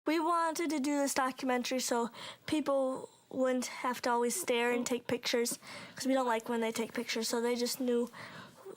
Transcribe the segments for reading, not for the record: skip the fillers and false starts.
We wanted to do this documentary so people wouldn't have to always stare and take pictures, because we don't like when they take pictures, so they just knew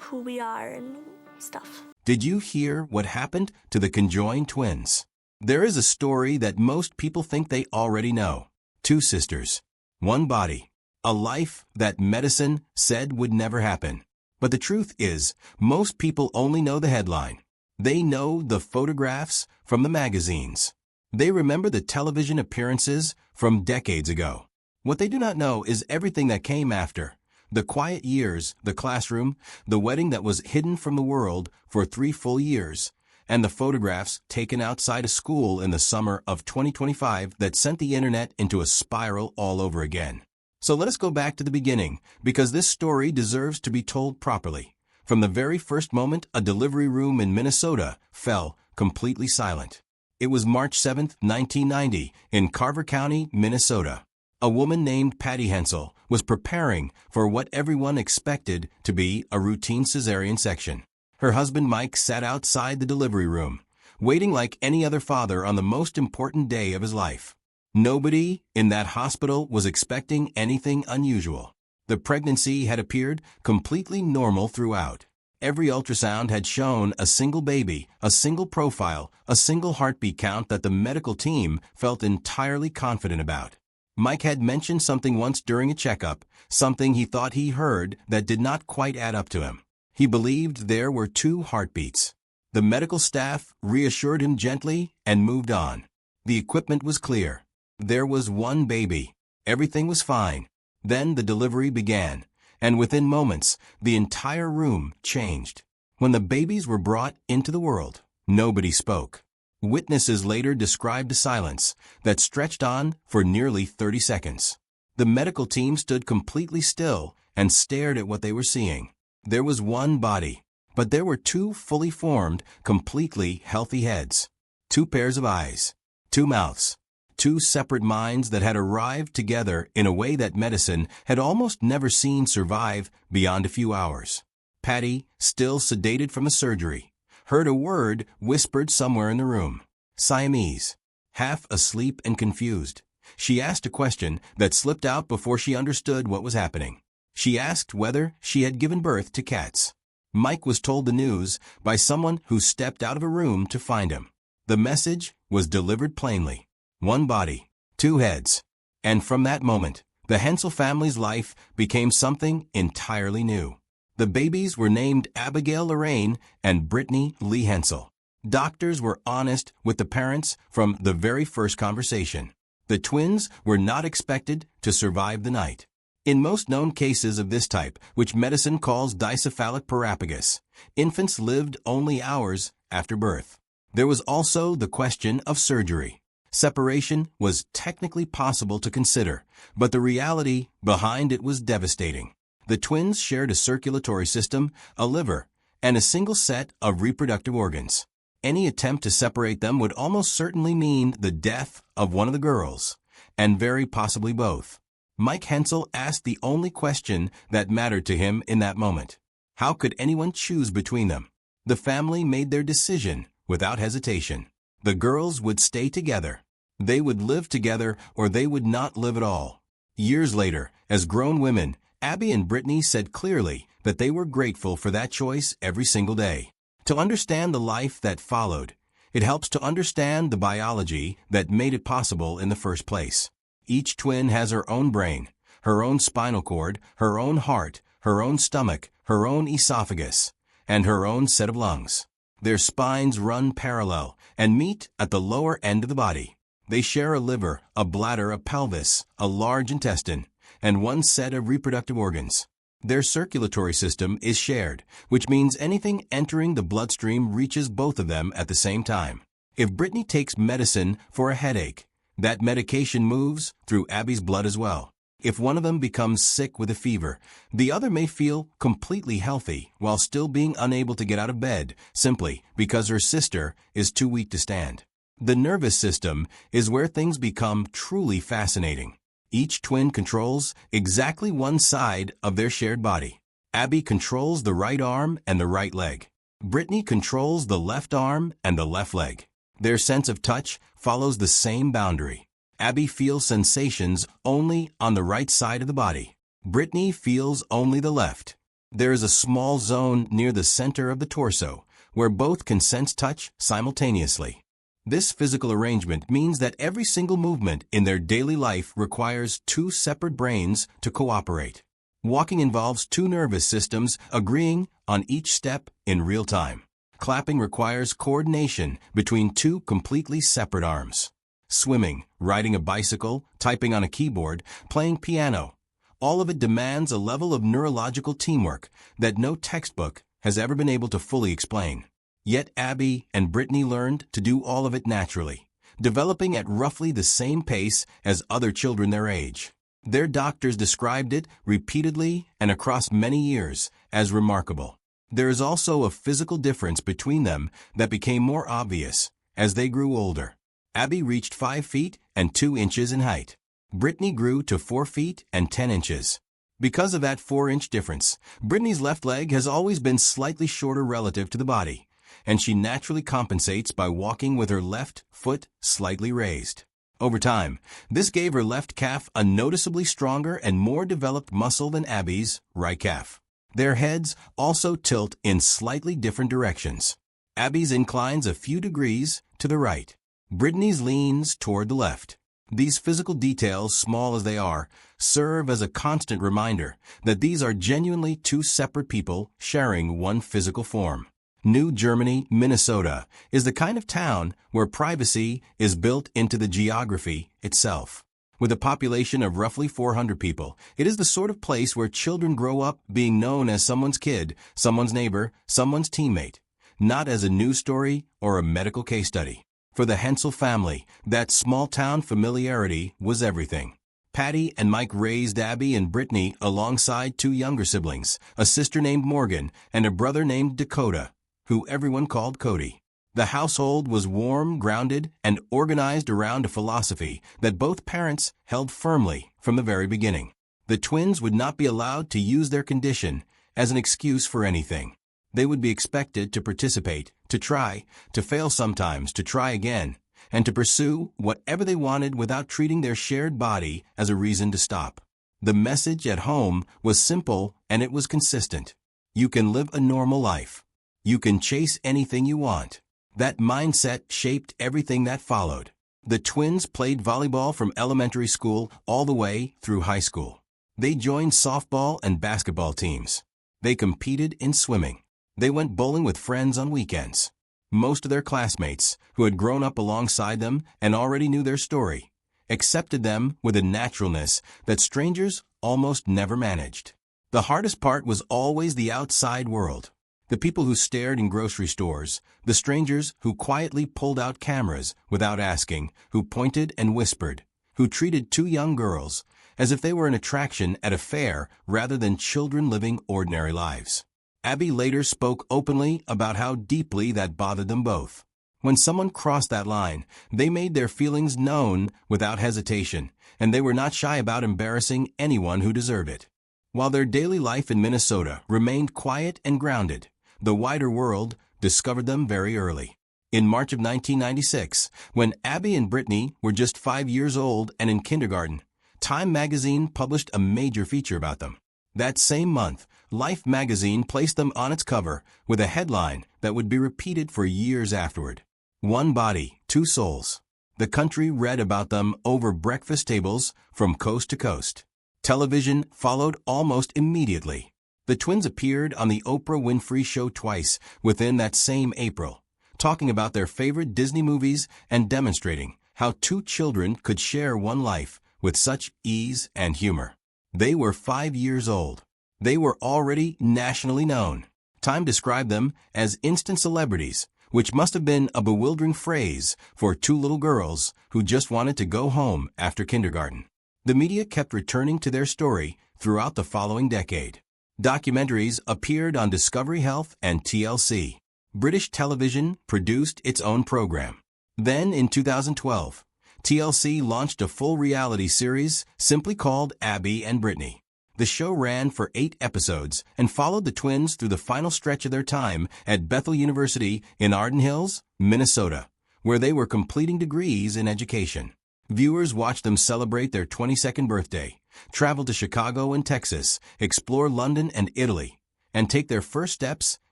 who we are and stuff. Did you hear what happened to the Conjoined twins? There is a story that most people think they already know. Two sisters, one body, a life that medicine said would never happen. But the truth is, most people only know the headline. They know the photographs from the magazines. They remember the television appearances from decades ago. What they do not know is everything that came after. The quiet years, the classroom, the wedding that was hidden from the world for 3 full years, and the photographs taken outside a school in the summer of 2025 that sent the internet into a spiral all over again. So let us go back to the beginning, because this story deserves to be told properly. From the very first moment a delivery room in Minnesota fell completely silent. It was March 7, 1990, in Carver County, Minnesota. A woman named Patty Hensel was preparing for what everyone expected to be a routine cesarean section. Her husband Mike sat outside the delivery room, waiting like any other father on the most important day of his life. Nobody in that hospital was expecting anything unusual. The pregnancy had appeared completely normal throughout. Every ultrasound had shown a single baby, a single profile, a single heartbeat count that the medical team felt entirely confident about. Mike had mentioned something once during a checkup, something he thought he heard that did not quite add up to him. He believed there were 2 heartbeats. The medical staff reassured him gently and moved on. The equipment was clear. There was 1 baby. Everything was fine. Then the delivery began, and within moments, the entire room changed. When the babies were brought into the world, nobody spoke. Witnesses later described a silence that stretched on for nearly 30 seconds. The medical team stood completely still and stared at what they were seeing. There was 1 body, but there were 2 fully formed, completely healthy heads. 2 pairs of eyes. 2 mouths. 2 separate minds that had arrived together in a way that medicine had almost never seen survive beyond a few hours. Patty, still sedated from the surgery, heard a word whispered somewhere in the room. Siamese. Half asleep and confused, she asked a question that slipped out before she understood what was happening. She asked whether she had given birth to cats. Mike was told the news by someone who stepped out of a room to find him. The message was delivered plainly. 1 body, 2 heads. And from that moment, the Hensel family's life became something entirely new. The babies were named Abigail Lorraine and Brittany Lee Hensel. Doctors were honest with the parents from the very first conversation. The twins were not expected to survive the night. In most known cases of this type, which medicine calls dicephalic parapagus, infants lived only hours after birth. There was also the question of surgery. Separation was technically possible to consider, but the reality behind it was devastating. The twins shared a circulatory system, a liver, and a single set of reproductive organs. Any attempt to separate them would almost certainly mean the death of one of the girls, and very possibly both. Mike Hensel asked the only question that mattered to him in that moment. How could anyone choose between them? The family made their decision without hesitation. The girls would stay together. They would live together or they would not live at all. Years later, as grown women, Abby and Brittany said clearly that they were grateful for that choice every single day. To understand the life that followed, it helps to understand the biology that made it possible in the first place. Each twin has her own brain, her own spinal cord, her own heart, her own stomach, her own esophagus, and her own set of lungs. Their spines run parallel and meet at the lower end of the body. They share a liver, a bladder, a pelvis, a large intestine, and 1 set of reproductive organs. Their circulatory system is shared, which means anything entering the bloodstream reaches both of them at the same time. If Brittany takes medicine for a headache, that medication moves through Abby's blood as well. If one of them becomes sick with a fever, the other may feel completely healthy while still being unable to get out of bed simply because her sister is too weak to stand. The nervous system is where things become truly fascinating. Each twin controls exactly one side of their shared body. Abby controls the right arm and the right leg. Brittany controls the left arm and the left leg. Their sense of touch follows the same boundary. Abby feels sensations only on the right side of the body. Brittany feels only the left. There is a small zone near the center of the torso where both can sense touch simultaneously. This physical arrangement means that every single movement in their daily life requires two separate brains to cooperate. Walking involves two nervous systems agreeing on each step in real time. Clapping requires coordination between two completely separate arms. Swimming, riding a bicycle, typing on a keyboard, playing piano. All of it demands a level of neurological teamwork that no textbook has ever been able to fully explain. Yet Abby and Brittany learned to do all of it naturally, developing at roughly the same pace as other children their age. Their doctors described it repeatedly and across many years as remarkable. There is also a physical difference between them that became more obvious as they grew older. Abby reached 5 feet and 2 inches in height. Brittany grew to 4 feet and 10 inches. Because of that 4-inch difference, Brittany's left leg has always been slightly shorter relative to the body, and she naturally compensates by walking with her left foot slightly raised. Over time, this gave her left calf a noticeably stronger and more developed muscle than Abby's right calf. Their heads also tilt in slightly different directions. Abby's inclines a few degrees to the right. Brittany's leans toward the left. These physical details, small as they are, serve as a constant reminder that these are genuinely two separate people sharing one physical form. New Germany, Minnesota, is the kind of town where privacy is built into the geography itself. With a population of roughly 400 people, it is the sort of place where children grow up being known as someone's kid, someone's neighbor, someone's teammate, not as a news story or a medical case study. For the Hensel family, that small-town familiarity was everything. Patty and Mike raised Abby and Brittany alongside 2 younger siblings, a sister named Morgan and a brother named Dakota, who everyone called Cody. The household was warm, grounded, and organized around a philosophy that both parents held firmly from the very beginning. The twins would not be allowed to use their condition as an excuse for anything. They would be expected to participate, to try, to fail sometimes, to try again, and to pursue whatever they wanted without treating their shared body as a reason to stop. The message at home was simple and it was consistent. You can live a normal life. You can chase anything you want. That mindset shaped everything that followed. The twins played volleyball from elementary school all the way through high school. They joined softball and basketball teams. They competed in swimming. They went bowling with friends on weekends. Most of their classmates, who had grown up alongside them and already knew their story, accepted them with a naturalness that strangers almost never managed. The hardest part was always the outside world. The people who stared in grocery stores, the strangers who quietly pulled out cameras without asking, who pointed and whispered, who treated 2 young girls as if they were an attraction at a fair rather than children living ordinary lives. Abby later spoke openly about how deeply that bothered them both. When someone crossed that line, they made their feelings known without hesitation, and they were not shy about embarrassing anyone who deserved it. While their daily life in Minnesota remained quiet and grounded, the wider world discovered them very early. In March of 1996, when Abby and Brittany were just 5 years old and in kindergarten, Time magazine published a major feature about them. That same month, Life magazine placed them on its cover with a headline that would be repeated for years afterward. 1 body, 2 souls. The country read about them over breakfast tables from coast to coast. Television followed almost immediately. The twins appeared on the Oprah Winfrey Show twice within that same April, talking about their favorite Disney movies and demonstrating how 2 children could share one life with such ease and humor. They were 5 years old. They were already nationally known. Time described them as instant celebrities, which must have been a bewildering phrase for 2 little girls who just wanted to go home after kindergarten. The media kept returning to their story throughout the following decade. Documentaries appeared on Discovery Health and TLC. British television produced its own program. Then, in 2012, TLC launched a full reality series simply called Abby and Brittany. The show ran for 8 episodes and followed the twins through the final stretch of their time at Bethel University in Arden Hills, Minnesota, where they were completing degrees in education. Viewers watched them celebrate their 22nd birthday, travel to Chicago and Texas, explore London and Italy, and take their first steps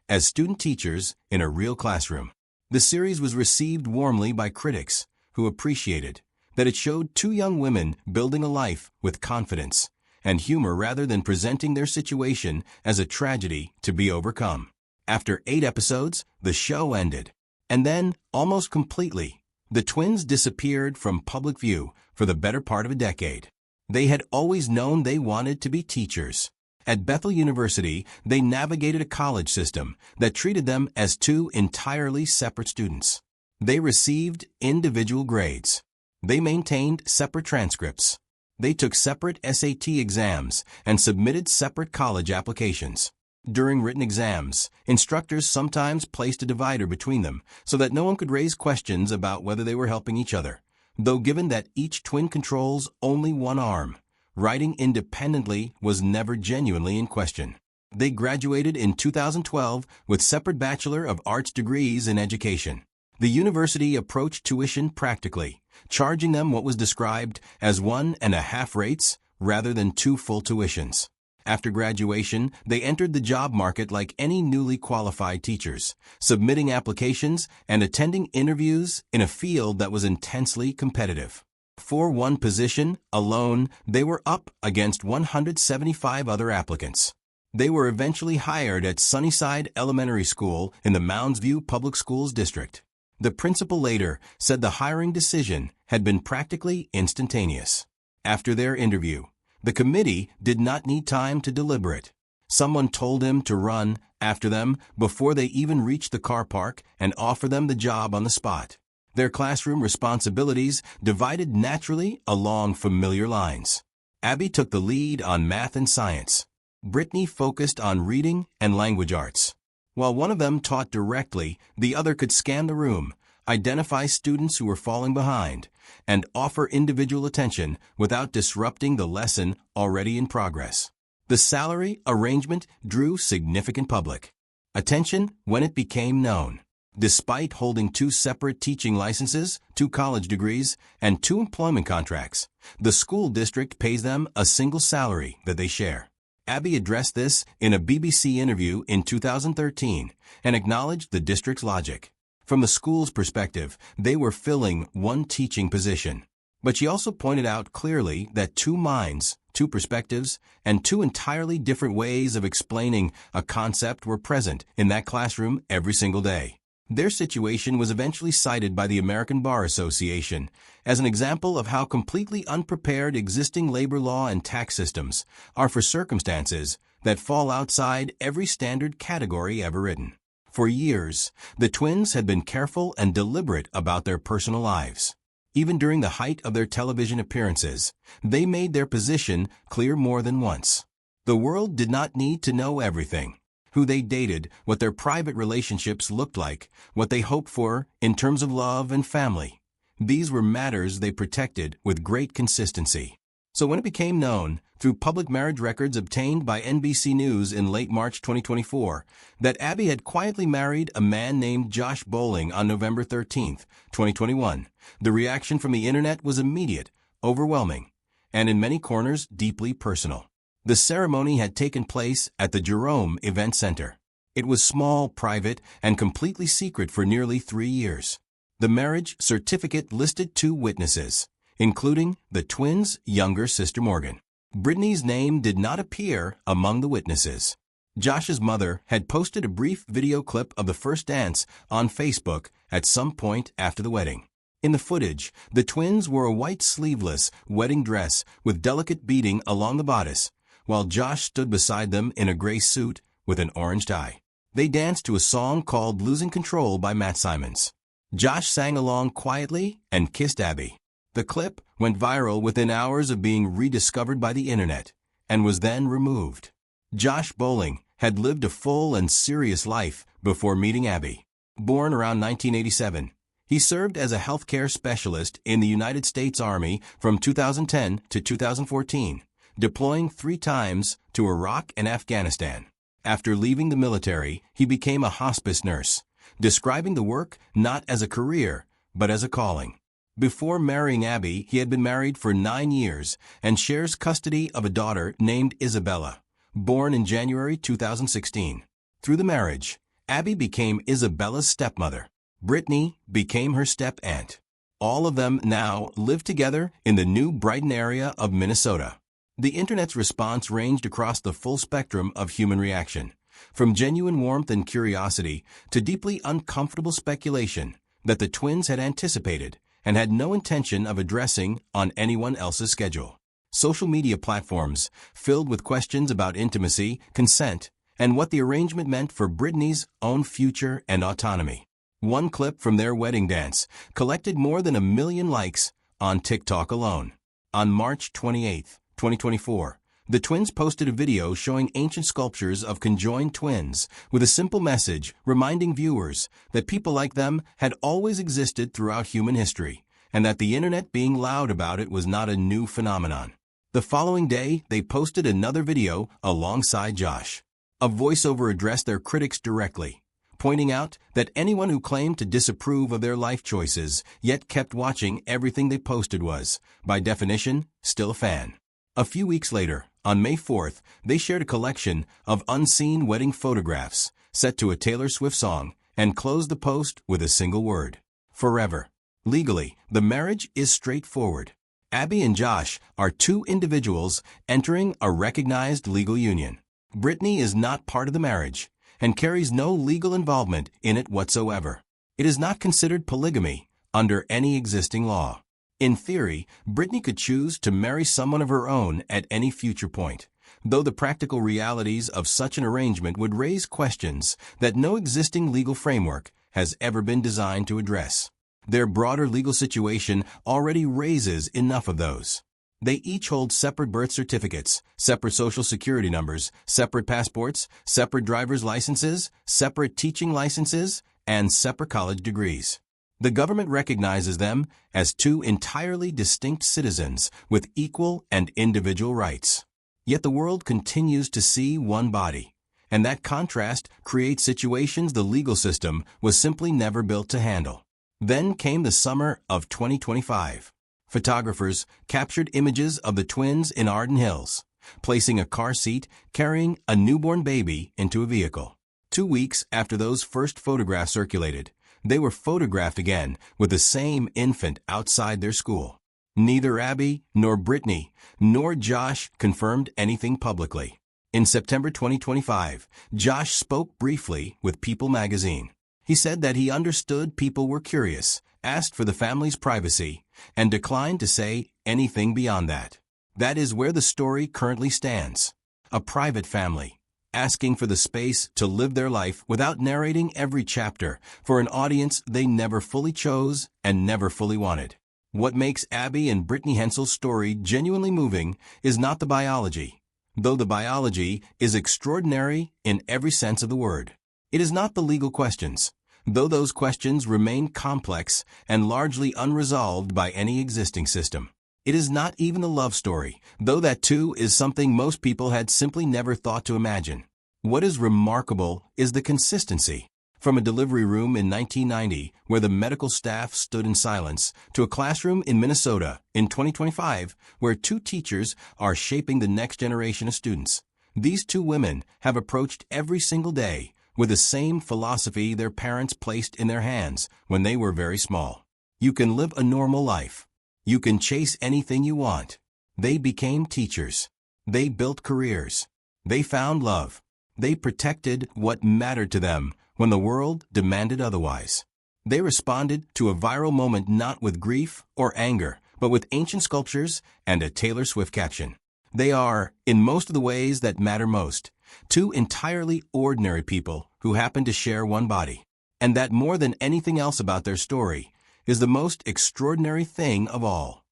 as student teachers in a real classroom. The series was received warmly by critics, who appreciated that it showed two young women building a life with confidence and humor rather than presenting their situation as a tragedy to be overcome. After 8 episodes, the show ended. And then, almost completely, the twins disappeared from public view for the better part of a decade. They had always known they wanted to be teachers. At Bethel University, they navigated a college system that treated them as two entirely separate students. They received individual grades. They maintained separate transcripts. They took separate SAT exams and submitted separate college applications. During written exams, instructors sometimes placed a divider between them so that no one could raise questions about whether they were helping each other. Though given that each twin controls only one arm, writing independently was never genuinely in question. They graduated in 2012 with separate Bachelor of Arts degrees in education. The university approached tuition practically, charging them what was described as 1.5 rates rather than 2 full tuitions. After graduation, they entered the job market like any newly qualified teachers, submitting applications and attending interviews in a field that was intensely competitive. For one position alone, they were up against 175 other applicants. They were eventually hired at Sunnyside Elementary School in the Mounds View Public Schools District. The principal later said the hiring decision had been practically instantaneous. After their interview, the committee did not need time to deliberate. Someone told him to run after them before they even reached the car park and offer them the job on the spot. Their classroom responsibilities divided naturally along familiar lines. Abby took the lead on math and science. Brittany focused on reading and language arts. While one of them taught directly, the other could scan the room, identify students who were falling behind, and offer individual attention without disrupting the lesson already in progress. The salary arrangement drew significant public attention when it became known. Despite holding 2 separate teaching licenses, 2 college degrees, and 2 employment contracts, the school district pays them a single salary that they share. Abby addressed this in a BBC interview in 2013 and acknowledged the district's logic. From the school's perspective, they were filling one teaching position. But she also pointed out clearly that 2 minds, 2 perspectives, and 2 entirely different ways of explaining a concept were present in that classroom every single day. Their situation was eventually cited by the American Bar Association as an example of how completely unprepared existing labor law and tax systems are for circumstances that fall outside every standard category ever written. For years, the twins had been careful and deliberate about their personal lives. Even during the height of their television appearances, they made their position clear more than once. The world did not need to know everything: who they dated, what their private relationships looked like, what they hoped for in terms of love and family. These were matters they protected with great consistency. So when it became known, through public marriage records obtained by NBC News in late March 2024, that Abby had quietly married a man named Josh Bowling on November 13, 2021, the reaction from the internet was immediate, overwhelming, and in many corners deeply personal. The ceremony had taken place at the Jerome Event Center. It was small, private, and completely secret for nearly 3 years. The marriage certificate listed 2 witnesses, including the twins' younger sister Morgan. Brittany's name did not appear among the witnesses. Josh's mother had posted a brief video clip of the first dance on Facebook at some point after the wedding. In the footage, the twins wore a white sleeveless wedding dress with delicate beading along the bodice, while Josh stood beside them in a gray suit with an orange tie. They danced to a song called Losing Control by Matt Simons. Josh sang along quietly and kissed Abby. The clip went viral within hours of being rediscovered by the internet and was then removed. Josh Bowling had lived a full and serious life before meeting Abby. Born around 1987, he served as a healthcare specialist in the United States Army from 2010 to 2014, deploying 3 times to Iraq and Afghanistan. After leaving the military, he became a hospice nurse, describing the work not as a career, but as a calling. Before marrying Abby, he had been married for 9 years and shares custody of a daughter named Isabella, born in January 2016. Through the marriage, Abby became Isabella's stepmother. Brittany became her step-aunt. All of them now live together in the new Brighton area of Minnesota. The internet's response ranged across the full spectrum of human reaction, from genuine warmth and curiosity to deeply uncomfortable speculation that the twins had anticipated and had no intention of addressing on anyone else's schedule. Social media platforms filled with questions about intimacy, consent, and what the arrangement meant for Brittany's own future and autonomy. One clip from their wedding dance collected more than 1 million likes on TikTok alone. On March 28, 2024, the twins posted a video showing ancient sculptures of conjoined twins with a simple message reminding viewers that people like them had always existed throughout human history and that the internet being loud about it was not a new phenomenon. The following day, they posted another video alongside Josh. A voiceover addressed their critics directly, pointing out that anyone who claimed to disapprove of their life choices yet kept watching everything they posted was, by definition, still a fan. A few weeks later, on May 4th, they shared a collection of unseen wedding photographs set to a Taylor Swift song and closed the post with a single word: forever. Legally, the marriage is straightforward. Abby and Josh are two individuals entering a recognized legal union. Brittany is not part of the marriage and carries no legal involvement in it whatsoever. It is not considered polygamy under any existing law. In theory, Brittany could choose to marry someone of her own at any future point, though the practical realities of such an arrangement would raise questions that no existing legal framework has ever been designed to address. Their broader legal situation already raises enough of those. They each hold separate birth certificates, separate social security numbers, separate passports, separate driver's licenses, separate teaching licenses, and separate college degrees. The government recognizes them as two entirely distinct citizens with equal and individual rights. Yet the world continues to see one body, and that contrast creates situations the legal system was simply never built to handle. Then came the summer of 2025. Photographers captured images of the twins in Arden Hills, placing a car seat carrying a newborn baby into a vehicle. 2 weeks after those first photographs circulated, they were photographed again with the same infant outside their school. Neither Abby, nor Brittany, nor Josh confirmed anything publicly. In September 2025, Josh spoke briefly with People magazine. He said that he understood people were curious, asked for the family's privacy, and declined to say anything beyond that. That is where the story currently stands. A private family, asking for the space to live their life without narrating every chapter for an audience they never fully chose and never fully wanted. What makes Abby and Brittany Hensel's story genuinely moving is not the biology, though the biology is extraordinary in every sense of the word. It is not the legal questions, though those questions remain complex and largely unresolved by any existing system. It is not even the love story, though that too is something most people had simply never thought to imagine. What is remarkable is the consistency. From a delivery room in 1990, where the medical staff stood in silence, to a classroom in Minnesota in 2025, where 2 teachers are shaping the next generation of students. These 2 women have approached every single day with the same philosophy their parents placed in their hands when they were very small. You can live a normal life. You can chase anything you want. They became teachers. They built careers. They found love. They protected what mattered to them when the world demanded otherwise. They responded to a viral moment not with grief or anger, but with ancient sculptures and a Taylor Swift caption. They are, in most of the ways that matter most, 2 entirely ordinary people who happen to share one body. And that more than anything else about their story is the most extraordinary thing of all.